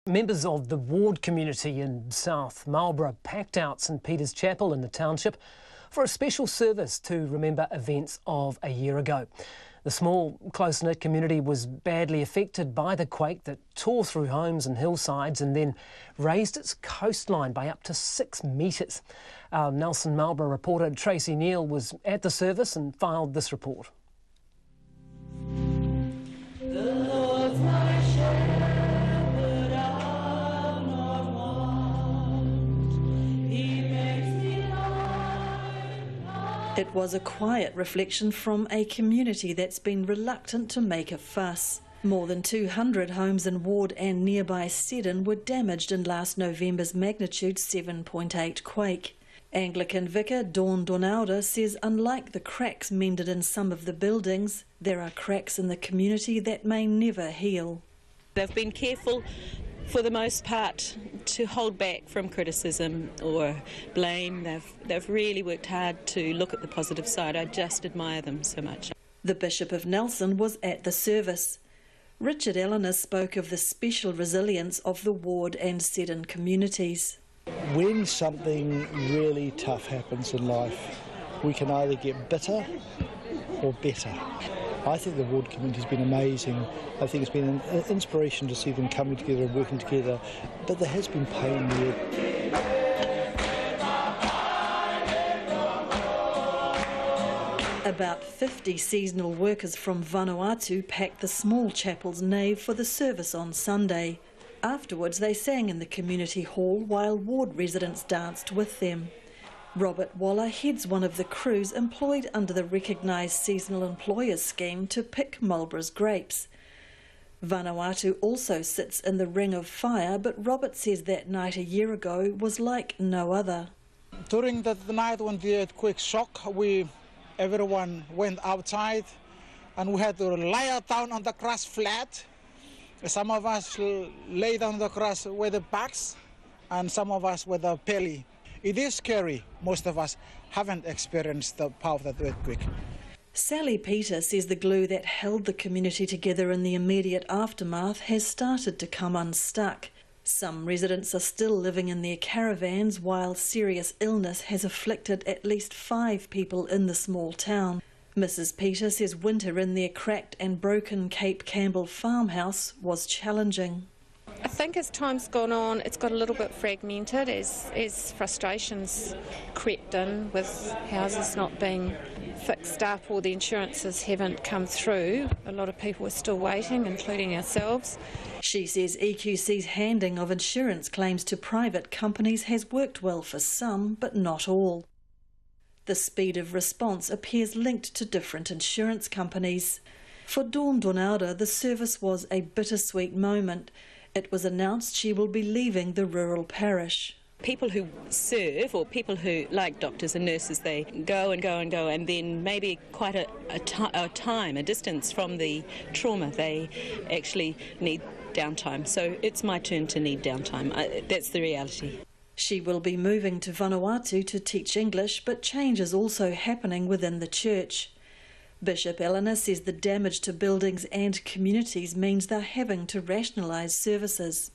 Members of the ward community in South Marlborough packed out St Peter's Chapel in the township for a special service to remember events of a year ago. The small, close-knit community was badly affected by the quake that tore through homes and hillsides and then raised its coastline by up to 6 metres. Our Nelson Marlborough reporter Tracy Neal was at the service and filed this report. It was a quiet reflection from a community that's been reluctant to make a fuss. More than 200 homes in Ward and nearby Seddon were damaged in last November's magnitude 7.8 quake. Anglican vicar Dawn Donalda says unlike the cracks mended in some of the buildings, there are cracks in the community that may never heal. They've been careful for the most part to hold back from criticism or blame. They've really worked hard to look at the positive side. I just admire them so much. The Bishop of Nelson was at the service. Richard Eleanor spoke of the special resilience of the Ward and Seddon communities. When something really tough happens in life, we can either get bitter or better. I think the Ward community has been amazing. I think it's been an inspiration to see them coming together and working together, but there has been pain there. About 50 seasonal workers from Vanuatu packed the small chapel's nave for the service on Sunday. Afterwards they sang in the community hall while Ward residents danced with them. Robert Waller heads one of the crews employed under the recognised seasonal employers scheme to pick Marlborough's grapes. Vanuatu also sits in the ring of fire, but Robert says that night a year ago was like no other. During the night when the earthquake shock, everyone went outside and we had to lie down on the grass flat. Some of us lay down on the grass with the backs and some of us with the belly. It is scary. Most of us haven't experienced the power of that earthquake. Sally Peter says the glue that held the community together in the immediate aftermath has started to come unstuck. Some residents are still living in their caravans while serious illness has afflicted at least 5 people in the small town. Mrs Peter says winter in their cracked and broken Cape Campbell farmhouse was challenging. I think as time's gone on, it's got a little bit fragmented as frustrations crept in with houses not being fixed up or the insurances haven't come through. A lot of people are still waiting, including ourselves. She says EQC's handing of insurance claims to private companies has worked well for some, but not all. The speed of response appears linked to different insurance companies. For Dawn Donalda, the service was a bittersweet moment. It was announced she will be leaving the rural parish. People who serve, or people who, like doctors and nurses, they go and go and go, and then maybe quite a distance from the trauma, they actually need downtime. So it's my turn to need downtime. That's the reality. She will be moving to Vanuatu to teach English, but change is also happening within the church. Bishop Eleanor says the damage to buildings and communities means they're having to rationalise services.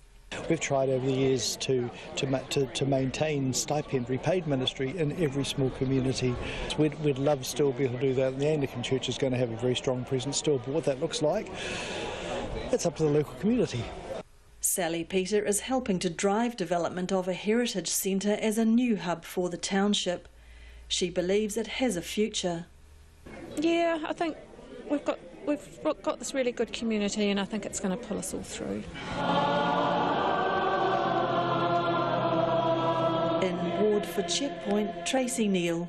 We've tried over the years to maintain stipend paid ministry in every small community. We'd love still be able to do that, and the Anglican Church is going to have a very strong presence still, but what that looks like, it's up to the local community. Sally Peter is helping to drive development of a heritage centre as a new hub for the township. She believes it has a future. Yeah, I think we've got this really good community, and I think it's going to pull us all through. In Ward for Checkpoint, Tracy Neal.